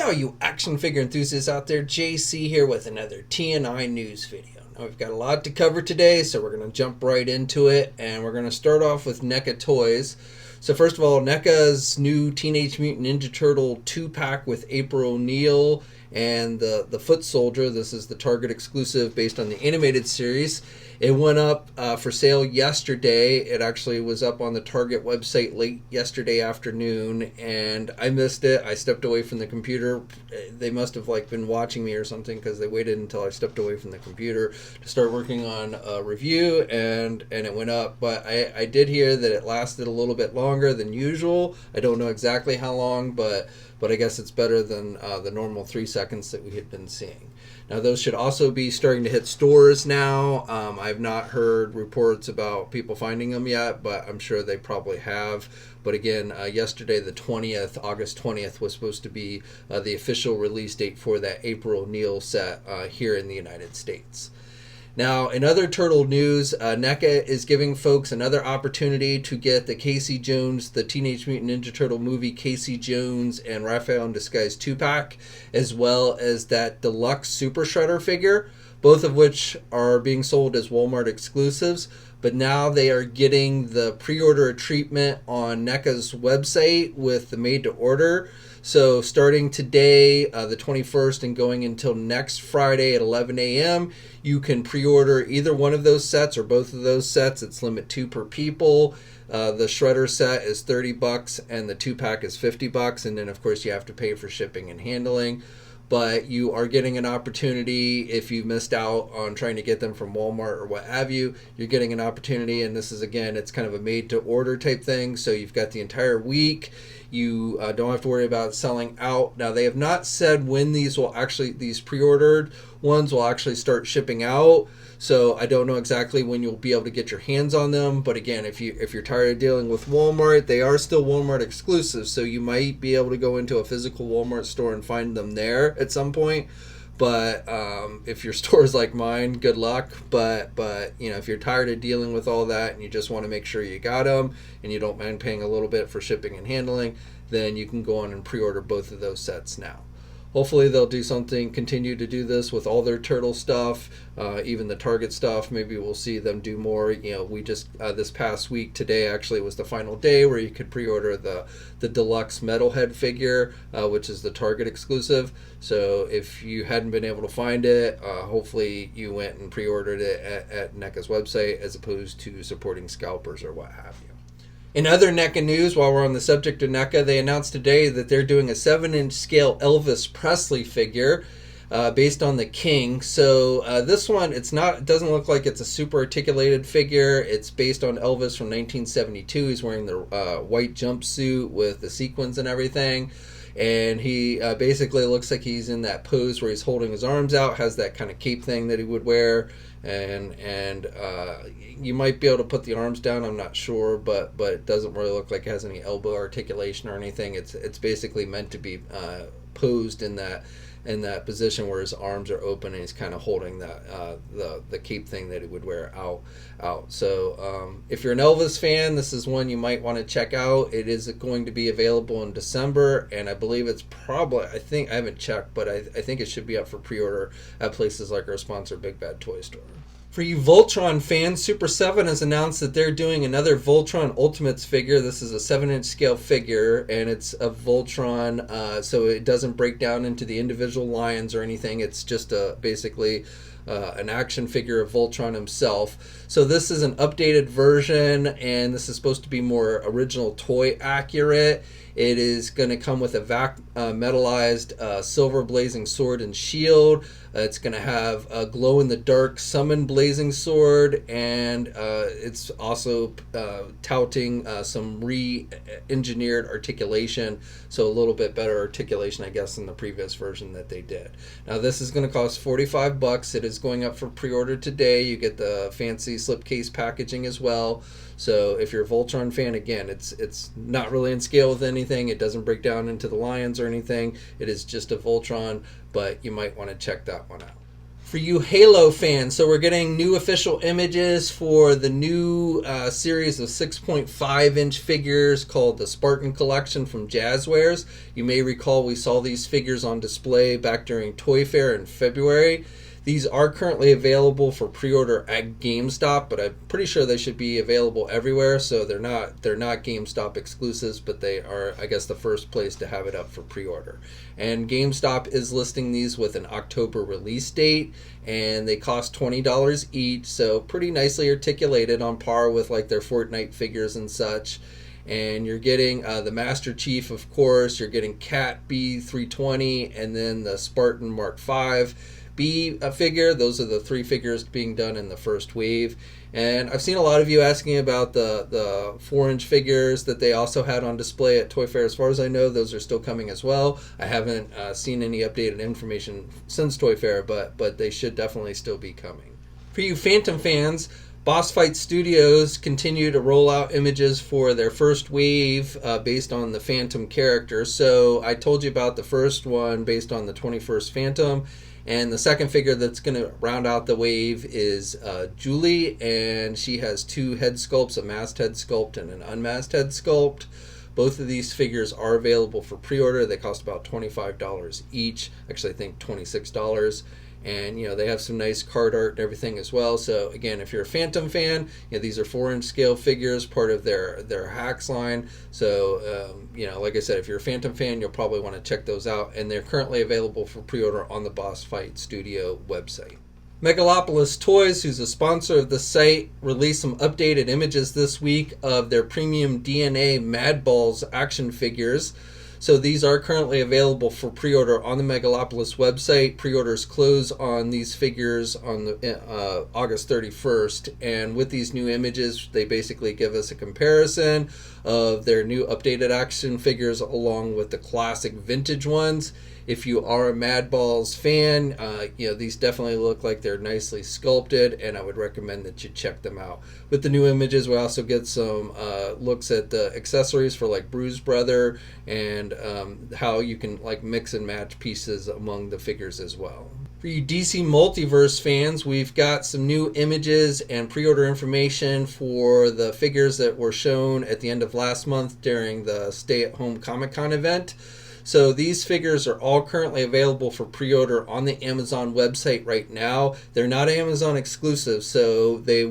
Now, you action figure enthusiasts out there, JC here with another TNI News video. Now, we've got a lot to cover today, so we're going to jump right into it, and we're going to start off with Neca Toys. So first of all, Neca's new Teenage Mutant Ninja Turtle 2-pack with April O'Neil and the Foot Soldier. This is the Target exclusive based on the animated series. It went up for sale yesterday. It actually was up on the Target website late yesterday afternoon, and I missed it. I stepped away from the computer. They must have been watching me or something, because they waited until I stepped away from the computer to start working on a review, and it went up. But I did hear that it lasted a little bit longer than usual. I don't know exactly how long, but I guess it's better than the normal 3 seconds that we had been seeing. Now, those should also be starting to hit stores now. I've not heard reports about people finding them yet, but I'm sure they probably have. But again, yesterday, the 20th, August 20th, was supposed to be the official release date for that April O'Neil set here in the United States. Now, in other Turtle news, NECA is giving folks another opportunity to get the Casey Jones, the Teenage Mutant Ninja Turtle movie Casey Jones and Raphael in Disguise 2-pack, as well as that deluxe Super Shredder figure, both of which are being sold as Walmart exclusives. But now they are getting the pre-order treatment on NECA's website with the made-to-order. So starting today, the 21st, and going until next Friday at 11 a.m., you can pre-order either one of those sets or both of those sets. It's limit 2 per people. The Shredder set is $30 and the 2-pack is $50. And then, of course, you have to pay for shipping and handling. But you are getting an opportunity if you missed out on trying to get them from Walmart or what have you. You're getting an opportunity, and this is, again, it's kind of a made-to-order type thing. So you've got the entire week. You don't have to worry about selling out. Now, they have not said when these pre-ordered ones will actually start shipping out. So I don't know exactly when you'll be able to get your hands on them. But again, if you're tired of dealing with Walmart, they are still Walmart exclusive. So you might be able to go into a physical Walmart store and find them there at some point. But if your store is like mine, good luck. But if you're tired of dealing with all that and you just want to make sure you got them and you don't mind paying a little bit for shipping and handling, then you can go on and pre-order both of those sets now. Hopefully they'll do something, continue to do this with all their Turtle stuff, even the Target stuff. Maybe we'll see them do more. We just, this past week, today actually was the final day where you could pre-order the deluxe Metalhead figure, which is the Target exclusive. So if you hadn't been able to find it, hopefully you went and pre-ordered it at NECA's website as opposed to supporting scalpers or what have you. In other NECA news, while we're on the subject of NECA, they announced today that they're doing a 7-inch scale Elvis Presley figure based on the King. So this one, it doesn't look like it's a super articulated figure. It's based on Elvis from 1972. He's wearing the white jumpsuit with the sequins and everything. And he basically looks like he's in that pose where he's holding his arms out, has that kind of cape thing that he would wear. And you might be able to put the arms down, I'm not sure, but it doesn't really look like it has any elbow articulation or anything. It's basically meant to be posed in that position where his arms are open and he's kind of holding the cape thing that he would wear out. So if you're an Elvis fan, this is one you might want to check out. It is going to be available in December, and I believe it's probably, I haven't checked, but I think it should be up for pre-order at places like our sponsor, Big Bad Toy Store. For you Voltron fans, Super 7 has announced that they're doing another Voltron Ultimates figure. This is a 7-inch scale figure, and it's a Voltron, so it doesn't break down into the individual lions or anything. It's just basically an action figure of Voltron himself. So this is an updated version, and this is supposed to be more original toy accurate. It is going to come with a metallized silver blazing sword and shield. It's going to have a glow-in-the-dark summon blazing sword, and it's also touting some re-engineered articulation, so a little bit better articulation, I guess, than the previous version that they did. Now, this is going to cost $45. It is going up for pre-order today. You get the fancy slipcase packaging as well. So if you're a Voltron fan, again, it's not really in scale with anything. It doesn't break down into the lions or anything. It is just a Voltron, but you might want to check that one out. For you Halo fans, so we're getting new official images for the new series of 6.5-inch figures called the Spartan Collection from Jazzwares. You may recall we saw these figures on display back during Toy Fair in February. These are currently available for pre-order at GameStop, but I'm pretty sure they should be available everywhere. So they're not GameStop exclusives, but they are, I guess, the first place to have it up for pre-order. And GameStop is listing these with an October release date, and they cost $20 each. So pretty nicely articulated, on par with like their Fortnite figures and such. And you're getting the Master Chief, of course. You're getting Cat B320, and then the Spartan Mark V B figure. Those are the 3 figures being done in the first wave. And I've seen a lot of you asking about the 4-inch figures that they also had on display at Toy Fair. As far as I know, those are still coming as well. I haven't seen any updated information since Toy Fair, but they should definitely still be coming. For you Phantom fans, Boss Fight Studios continue to roll out images for their first wave based on the Phantom character. So I told you about the first one based on the 21st Phantom. And the second figure that's going to round out the wave is Julie, and she has 2 head sculpts, a masked head sculpt and an unmasked head sculpt. Both of these figures are available for pre-order. They cost about $25 each. Actually, I think $26. And, they have some nice card art and everything as well. So, again, if you're a Phantom fan, these are 4-inch scale figures, part of their Hacks line. So, like I said, if you're a Phantom fan, you'll probably want to check those out. And they're currently available for pre-order on the Boss Fight Studio website. Megalopolis Toys, who's a sponsor of the site, released some updated images this week of their premium DNA Mad Balls action figures. So these are currently available for pre-order on the Megalopolis website. Pre-orders close on these figures on the August 31st. And with these new images, they basically give us a comparison of their new updated action figures along with the classic vintage ones. If you are a Mad Balls fan, these definitely look like they're nicely sculpted, and I would recommend that you check them out. With the new images, we also get some looks at the accessories for like Bruise Brother, and how you can like mix and match pieces among the figures as well. For you DC Multiverse fans, we've got some new images and pre-order information for the figures that were shown at the end of last month during the Stay-at-Home Comic-Con event. So these figures are all currently available for pre-order on the Amazon website right now. They're not Amazon exclusive, so they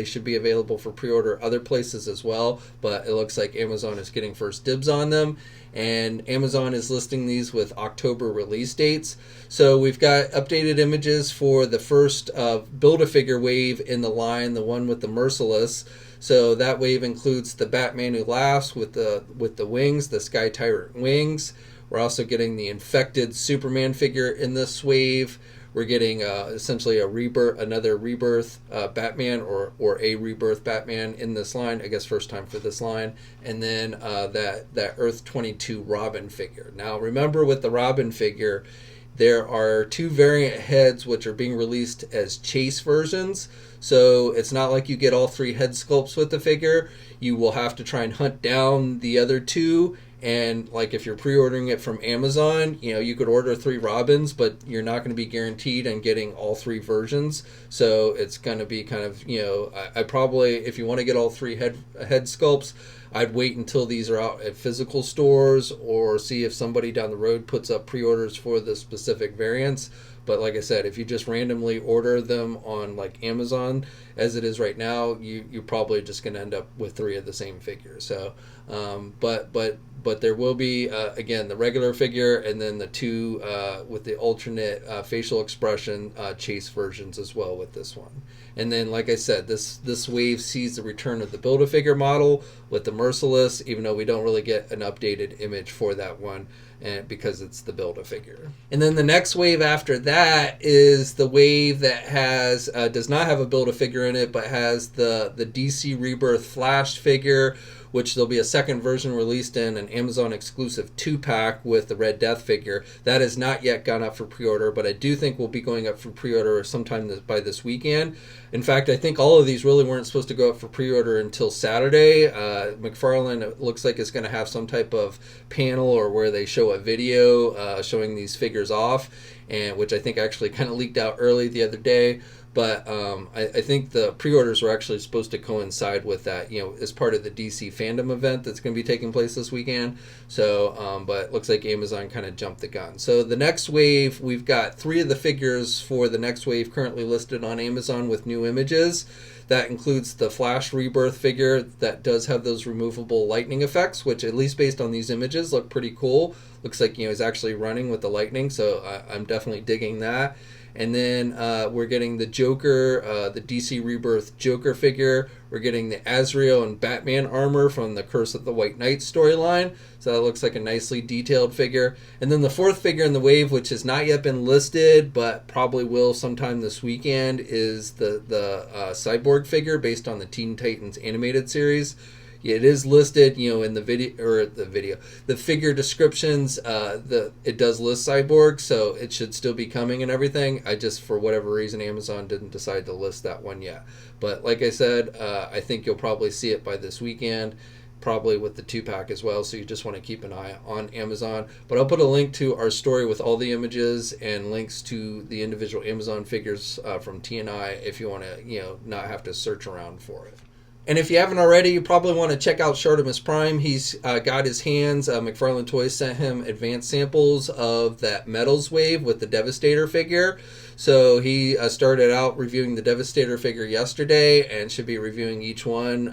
should be available for pre-order other places as well, but it looks like Amazon is getting first dibs on them. And Amazon is listing these with October release dates. So we've got updated images for the first Build-A-Figure wave in the line, the one with the Merciless. So that wave includes the Batman Who Laughs with the wings, the Sky Tyrant wings. We're also getting the infected Superman figure in this wave. We're getting essentially another Rebirth Batman or a Rebirth Batman in this line. I guess first time for this line. And then that Earth 22 Robin figure. Now remember, with the Robin figure, there are 2 variant heads which are being released as chase versions. So it's not like you get all 3 head sculpts with the figure. You will have to try and hunt down the other 2. And like if you're pre-ordering it from Amazon, you could order 3 Robins, but you're not going to be guaranteed on getting all 3 versions. So it's going to be kind of, I probably, if you want to get all 3 head sculpts, I'd wait until these are out at physical stores, or see if somebody down the road puts up pre-orders for the specific variants. But like I said, if you just randomly order them on like Amazon, as it is right now, you're probably just going to end up with 3 of the same figure. So, but there will be again the regular figure, and then the 2 with the alternate facial expression chase versions as well with this one. And then, like I said, this wave sees the return of the Build-A-Figure model with the Merciless, even though we don't really get an updated image for that one, and because it's the Build-A-Figure. And then the next wave after that is the wave that does not have a Build-A-Figure in it, but has the DC Rebirth Flash figure which there'll be a second version released in an Amazon exclusive 2-pack with the Red Death figure. That has not yet gone up for pre-order, but I do think will be going up for pre-order sometime by this weekend. In fact, I think all of these really weren't supposed to go up for pre-order until Saturday. McFarlane, it looks like, is going to have some type of panel or where they show a video showing these figures off, and which I think actually kind of leaked out early the other day. But I think the pre-orders were actually supposed to coincide with that, as part of the DC fandom event that's going to be taking place this weekend. So, but it looks like Amazon kind of jumped the gun. So the next wave, we've got 3 of the figures for the next wave currently listed on Amazon with new images. That includes the Flash Rebirth figure that does have those removable lightning effects, which, at least based on these images, look pretty cool. Looks like, he's actually running with the lightning, so I'm definitely digging that. And then we're getting the Joker, the DC Rebirth Joker figure. We're getting the Azrael and Batman armor from the Curse of the White Knight storyline. So that looks like a nicely detailed figure. And then the 4th figure in the wave, which has not yet been listed, but probably will sometime this weekend, is the Cyborg figure based on the Teen Titans animated series. It is listed, in the figure descriptions. It does list Cyborg, so it should still be coming and everything. I just, for whatever reason, Amazon didn't decide to list that one yet. But like I said, I think you'll probably see it by this weekend, probably with the 2-pack as well. So you just want to keep an eye on Amazon. But I'll put a link to our story with all the images and links to the individual Amazon figures from TNI if you want to, not have to search around for it. And if you haven't already, you probably want to check out Shartimus Prime. He's got his hands. McFarlane Toys sent him advanced samples of that Metals wave with the Devastator figure. So he started out reviewing the Devastator figure yesterday and should be reviewing each one,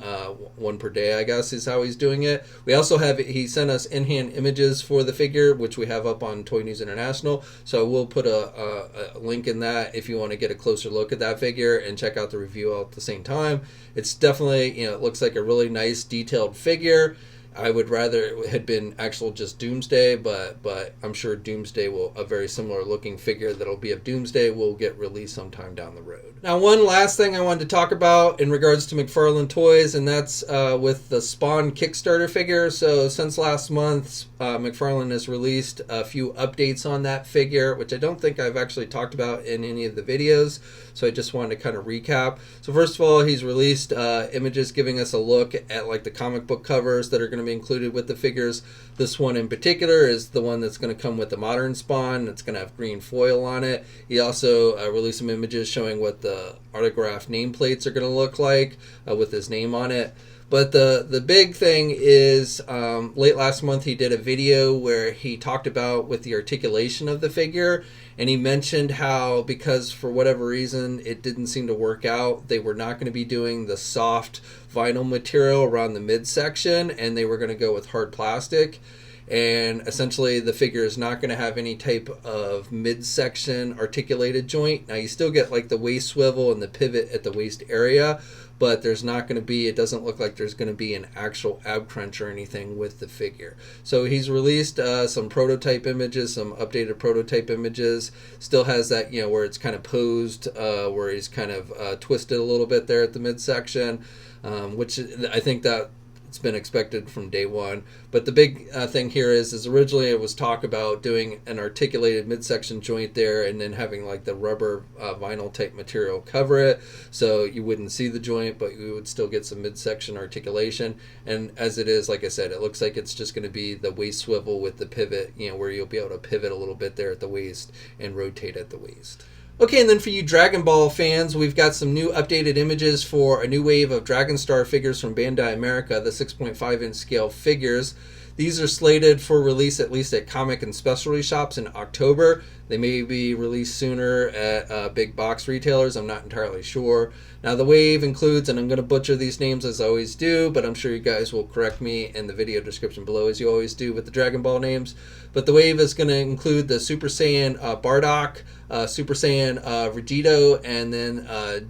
one per day, I guess, is how he's doing it. We also he sent us in-hand images for the figure, which we have up on Toy News International. So we'll put a link in that if you want to get a closer look at that figure and check out the review all at the same time. It's definitely, it looks like a really nice detailed figure. I would rather it had been actual just Doomsday, but I'm sure Doomsday a very similar looking figure that'll be of Doomsday will get released sometime down the road. Now, one last thing I wanted to talk about in regards to McFarlane Toys, and that's with the Spawn Kickstarter figure. So since last month, McFarlane has released a few updates on that figure, which I don't think I've actually talked about in any of the videos. So I just wanted to kind of recap. So first of all, he's released images giving us a look at like the comic book covers that are going to be included with the figures. This one in particular is the one that's going to come with the modern Spawn. It's going to have green foil on it. He also released some images showing what the autographed nameplates are going to look like with his name on it. But the big thing is late last month he did a video where he talked about with the articulation of the figure, and he mentioned how, because for whatever reason it didn't seem to work out, they were not going to be doing the soft vinyl material around the midsection, and they were going to go with hard plastic. And essentially the figure is not going to have any type of midsection articulated joint. Now you still get like the waist swivel and the pivot at the waist area, but there's not going to be, it doesn't look like there's going to be an actual ab crunch or anything with the figure. So he's released some prototype images, some updated prototype images. Still has that, where it's kind of posed, where he's kind of twisted a little bit there at the midsection, which I think that it's been expected from day one. But the big thing here is originally it was talk about doing an articulated midsection joint there and then having like the rubber vinyl type material cover it, so you wouldn't see the joint, but you would still get some midsection articulation. And as it is, like I said, it looks like it's just going to be the waist swivel with the pivot, where you'll be able to pivot a little bit there at the waist and rotate at the waist. Okay, and then for you Dragon Ball fans, we've got some new updated images for a new wave of Dragon Star figures from Bandai America, the 6.5-inch scale figures. These are slated for release at least at comic and specialty shops in October. They may be released sooner at big box retailers. I'm not entirely sure. Now the wave includes, and I'm going to butcher these names as I always do, but I'm sure you guys will correct me in the video description below as you always do with the Dragon Ball names. But the wave is going to include the Super Saiyan Bardock, Super Saiyan Vegito, and then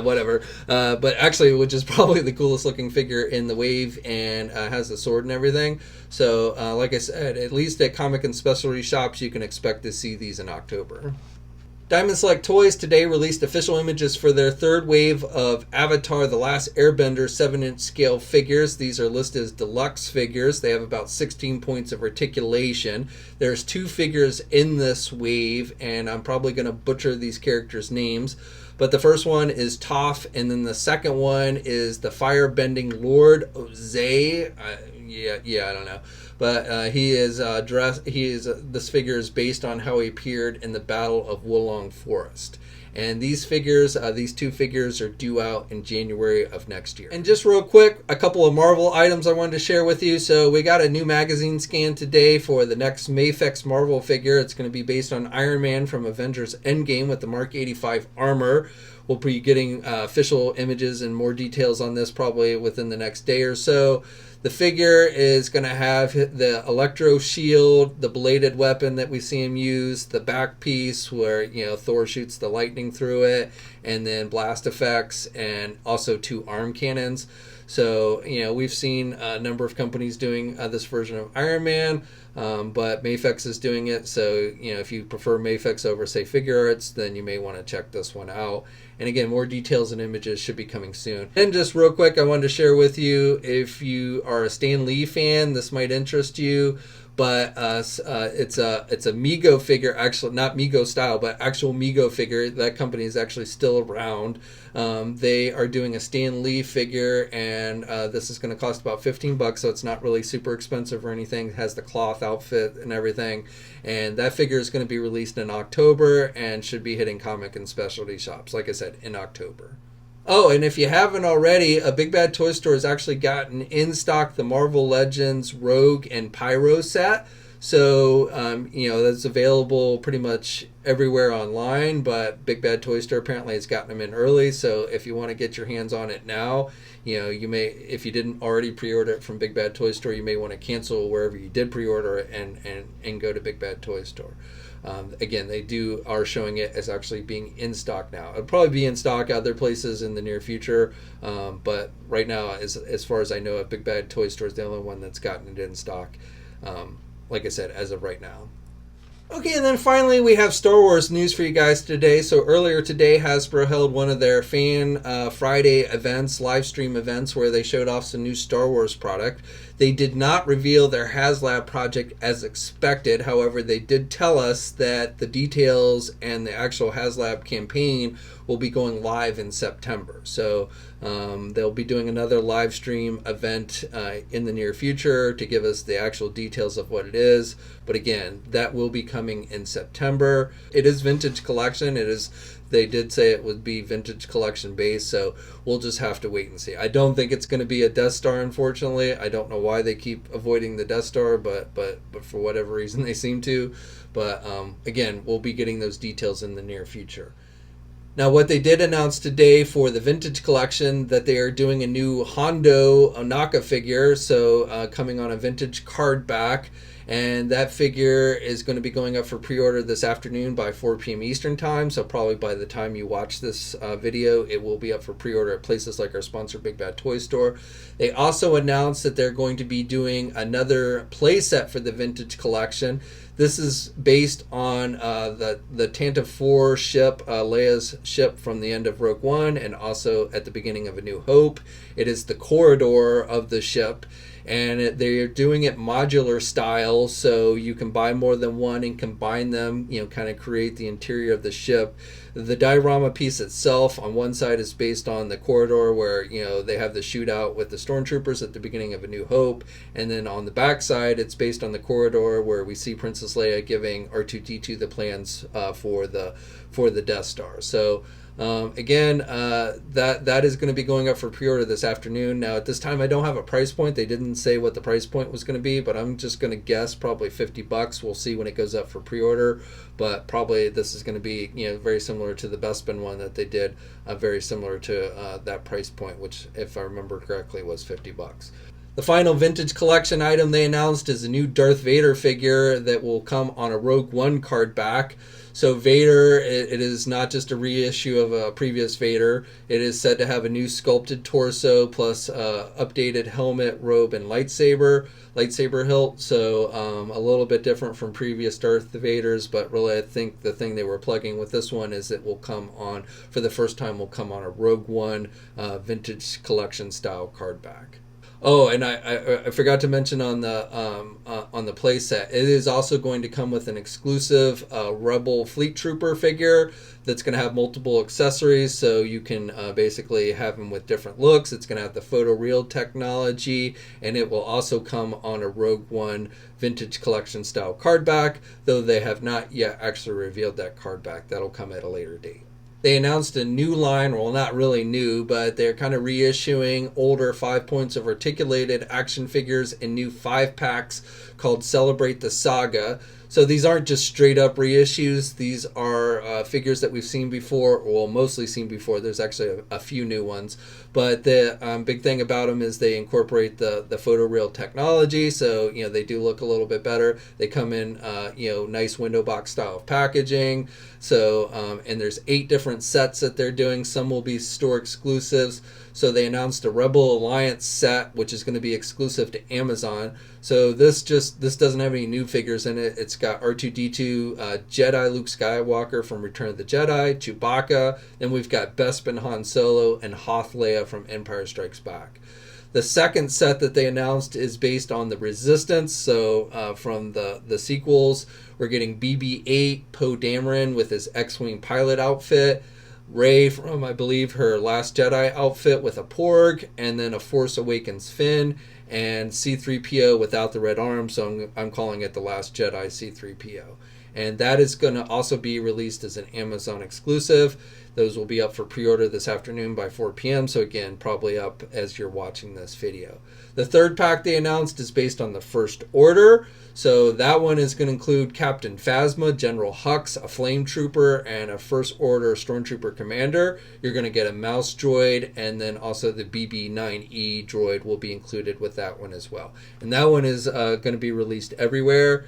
whatever, but actually, which is probably the coolest looking figure in the wave, and has a sword and everything. So like I said, at least at comic and specialty shops you can expect to see these in October. Diamond Select Toys today released official images for their third wave of Avatar The Last Airbender 7-inch scale figures. These are listed as deluxe figures. They have about 16 points of articulation. There's 2 figures in this wave, and I'm probably going to butcher these characters' names. But the first one is Toph, and then the second one is the Firebending Lord Ozai. I don't know. But he is dressed. This figure is based on how he appeared in the Battle of Wulong Forest. And these figures, these 2 figures, are due out in January of next year. And just real quick, a couple of Marvel items I wanted to share with you. So we got a new magazine scan today for the next Mafix Marvel figure. It's going to be based on Iron Man from Avengers Endgame with the Mark 85 armor. We'll be getting official images and more details on this probably within the next day or so. The figure is going to have the Electro shield, the bladed weapon that we see him use, the back piece where, you know, Thor shoots the lightning through it, and then blast effects, and also 2 arm cannons. So, you know, we've seen a number of companies doing this version of Iron Man, but Mafix is doing it. So, you know, if you prefer Mafix over, say, Figure Arts, then you may want to check this one out. And again, more details and images should be coming soon. And just real quick, I wanted to share with you, if you are a Stan Lee fan, this might interest you. But it's a Mego figure, actually not Mego style, but actual Mego figure. That company is actually still around. They are doing a Stan Lee figure, and this is going to cost about $15, so it's not really super expensive or anything. It has the cloth outfit and everything, and that figure is going to be released in October and should be hitting comic and specialty shops, like I said, in October. Oh, and if you haven't already, a Big Bad Toy Store has actually gotten in stock the Marvel Legends Rogue and Pyro set. So, you know, that's available pretty much everywhere online, but Big Bad Toy Store apparently has gotten them in early. So if you want to get your hands on it now, you know, you may, if you didn't already pre-order it from Big Bad Toy Store, you may want to cancel wherever you did pre-order it and go to Big Bad Toy Store. Again, they are showing it as actually being in stock now. It'll probably be in stock other places in the near future, but right now, as far as I know, Big Bad Toy Store is the only one that's gotten it in stock, like I said, as of right now. Okay, and then finally we have Star Wars news for you guys today. So earlier today, Hasbro held one of their Fan Friday events, live stream events, where they showed off some new Star Wars product. They did not reveal their HasLab project as expected. However, they did tell us that the details and the actual HasLab campaign will be going live in September. So they'll be doing another live stream event in the near future to give us the actual details of what it is. But again, that will be coming in September. It is vintage collection. They did say it would be vintage collection based, so we'll just have to wait and see. I don't think it's going to be a Death Star, unfortunately. I don't know why they keep avoiding the Death Star, but for whatever reason they seem to. But again, we'll be getting those details in the near future. Now, what they did announce today for the vintage collection, that they are doing a new Hondo onaka figure, so coming on a vintage card back. And that figure is going to be going up for pre-order this afternoon by 4 p.m. Eastern Time. So probably by the time you watch this video, it will be up for pre-order at places like our sponsor, Big Bad Toy Store. They also announced that they're going to be doing another playset for the vintage collection. This is based on the Tantive 4 ship, Leia's ship from the end of Rogue One, and also at the beginning of A New Hope. It is the corridor of the ship. And they're doing it modular style, so you can buy more than one and combine them, you know, kind of create the interior of the ship. The diorama piece itself on one side is based on the corridor where, you know, they have the shootout with the stormtroopers at the beginning of A New Hope, and then on the back side it's based on the corridor where we see Princess Leia giving R2-D2 the plans for the Death Star. So again, that is going to be going up for pre-order this afternoon. Now, at this time, I don't have a price point. They didn't say what the price point was going to be, but I'm just going to guess probably $50. We'll see when it goes up for pre-order, but probably this is going to be, you know, very similar to the Bespin one that they did, very similar to that price point, which, if I remember correctly, was $50. The final vintage collection item they announced is a new Darth Vader figure that will come on a Rogue One card back. So Vader, it is not just a reissue of a previous Vader. It is said to have a new sculpted torso plus updated helmet, robe, and lightsaber hilt. So a little bit different from previous Darth Vaders, but really I think the thing they were plugging with this one is it will come on, for the first time, will come on a Rogue One vintage collection style card back. Oh, and I forgot to mention on the playset, it is also going to come with an exclusive Rebel Fleet Trooper figure that's going to have multiple accessories, so you can basically have them with different looks. It's going to have the photoreal technology, and it will also come on a Rogue One vintage collection style card back, though they have not yet actually revealed that card back. That'll come at a later date. They announced a new line, well, not really new, but they're kind of reissuing older 5 points of articulated action figures in new 5-packs called Celebrate the Saga. So these aren't just straight up reissues. These are figures that we've seen before, well, mostly seen before. There's actually a few new ones. But the big thing about them is they incorporate the photoreal technology. So, they do look a little bit better. They come in, nice window box style of packaging. So, and there's 8 different sets that they're doing. Some will be store exclusives. So they announced a Rebel Alliance set, which is going to be exclusive to Amazon. So this doesn't have any new figures in it. It's got R2-D2, Jedi Luke Skywalker from Return of the Jedi, Chewbacca. Then we've got Bespin Han Solo and Hoth Leia from Empire Strikes Back. The second set that they announced is based on the Resistance. So from the sequels, we're getting BB-8, Poe Dameron with his X-Wing pilot outfit, Rey from, I believe, her Last Jedi outfit with a Porg, and then a Force Awakens Finn, and C-3PO without the red arm, so I'm calling it the Last Jedi C-3PO. And that is going to also be released as an Amazon exclusive. Those will be up for pre-order this afternoon by 4 p.m. So again, probably up as you're watching this video. The third pack they announced is based on the First Order. So that one is going to include Captain Phasma, General Hux, a Flame Trooper, and a First Order Stormtrooper Commander. You're going to get a mouse droid, and then also the BB-9E droid will be included with that one as well. And that one is going to be released everywhere.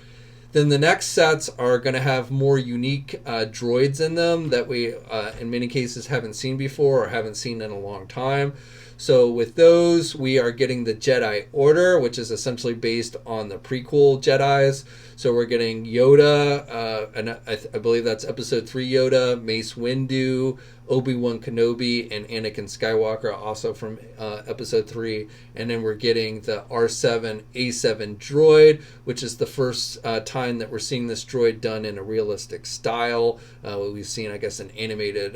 Then the next sets are going to have more unique droids in them that we, in many cases, haven't seen before or haven't seen in a long time. So with those, we are getting the Jedi Order, which is essentially based on the prequel Jedis. So we're getting Yoda, and I believe that's Episode 3 Yoda, Mace Windu, Obi-Wan Kenobi, and Anakin Skywalker, also from Episode 3. And then we're getting the R7-A7 droid, which is the first time that we're seeing this droid done in a realistic style. We've seen, I guess, an animated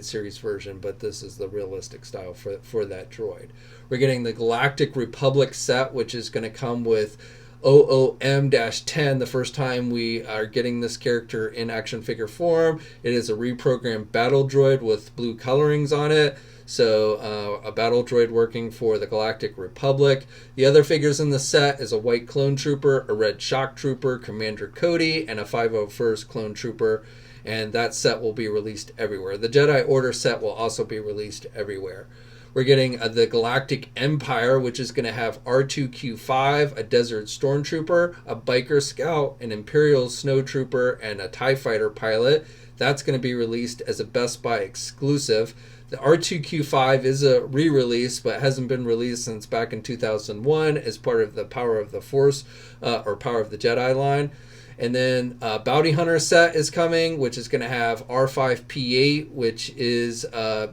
series version, but this is the realistic style for that droid. We're getting the Galactic Republic set, which is going to come with OOM-10, the first time we are getting this character in action figure form. It is a reprogrammed battle droid with blue colorings on it. So a battle droid working for the Galactic Republic. The other figures in the set is a white clone trooper, a red shock trooper, Commander Cody, and a 501st clone trooper. And that set will be released everywhere. The Jedi Order set will also be released everywhere. We're getting the Galactic Empire, which is going to have R2-Q5, a Desert Stormtrooper, a Biker Scout, an Imperial Snowtrooper, and a TIE Fighter pilot. That's going to be released as a Best Buy exclusive. The R2-Q5 is a re-release, but hasn't been released since back in 2001 as part of the Power of the Force, or Power of the Jedi line. And then Bounty Hunter set is coming, which is going to have R5-P8, which is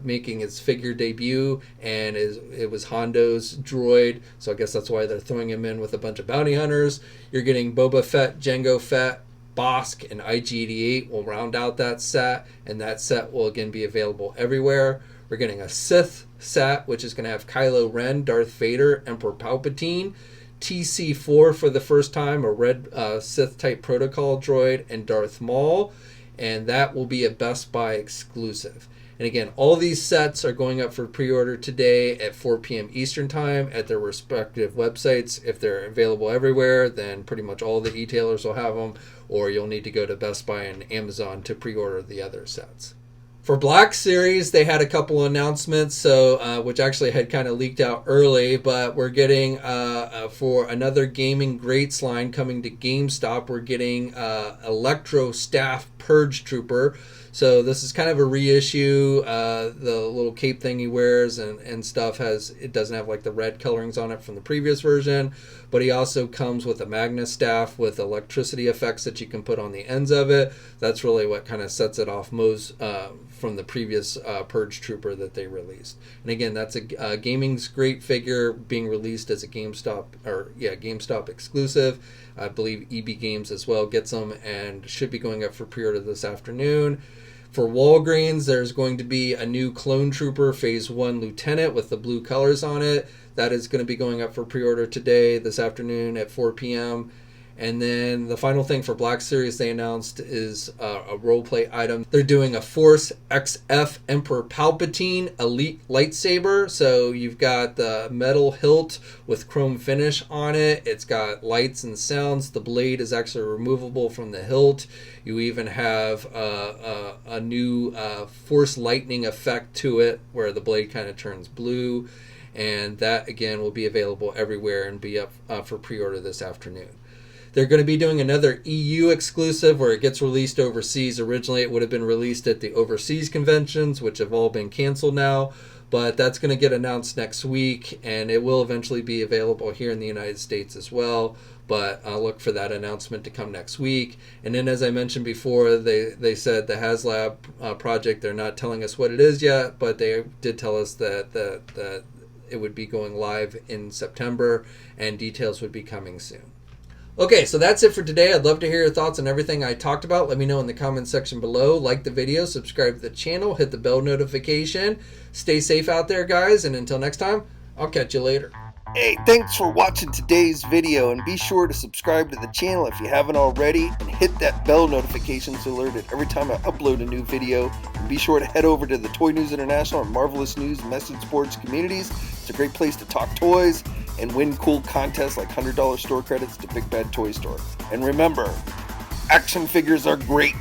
making its figure debut, and it was Hondo's droid, so I guess that's why they're throwing him in with a bunch of bounty hunters. You're getting Boba Fett, Jango Fett, Bosk, and IG-88 will round out that set, and that set will again be available everywhere. We're getting a Sith set, which is going to have Kylo Ren, Darth Vader, Emperor Palpatine, TC4 for the first time, a red Sith-type protocol droid, and Darth Maul, and that will be a Best Buy exclusive. And again, all these sets are going up for pre-order today at 4 p.m. Eastern Time at their respective websites. If they're available everywhere, then pretty much all the e-tailers will have them, or you'll need to go to Best Buy and Amazon to pre-order the other sets. For Black Series, they had a couple announcements, so which actually had kind of leaked out early, but we're getting for another gaming greats line coming to GameStop, we're getting Electro Staff Purge Trooper. So this is kind of a reissue. The little cape thing he wears and stuff it doesn't have like the red colorings on it from the previous version, but he also comes with a Magnus staff with electricity effects that you can put on the ends of it. That's really what kind of sets it off most from the previous Purge Trooper that they released. And again, that's a gaming's great figure being released as a GameStop exclusive. I believe EB Games as well gets them and should be going up for pre-order this afternoon. For Walgreens, there's going to be a new Clone Trooper Phase 1 Lieutenant with the blue colors on it. That is going to be going up for pre-order today, this afternoon at 4 p.m. And then the final thing for Black Series they announced is a roleplay item. They're doing a Force XF Emperor Palpatine Elite Lightsaber. So you've got the metal hilt with chrome finish on it. It's got lights and sounds. The blade is actually removable from the hilt. You even have a new Force Lightning effect to it where the blade kind of turns blue. And that, again, will be available everywhere and be up for pre-order this afternoon. They're going to be doing another EU exclusive where it gets released overseas. Originally, it would have been released at the overseas conventions, which have all been canceled now. But that's going to get announced next week, and it will eventually be available here in the United States as well. But I'll look for that announcement to come next week. And then, as I mentioned before, they said the HasLab project, they're not telling us what it is yet, but they did tell us that it would be going live in September, and details would be coming soon. Okay, so that's it for today. I'd love to hear your thoughts on everything I talked about. Let me know in the comments section below. Like the video, subscribe to the channel, hit the bell notification. Stay safe out there, guys, and until next time, I'll catch you later. Hey, thanks for watching today's video, and be sure to subscribe to the channel if you haven't already, and hit that bell notification so alerted every time I upload a new video. And be sure to head over to the Toy News International and Marvelous News message boards communities. It's a great place to talk toys and win cool contests like $100 store credits to Big Bad Toy Store. And remember, action figures are great.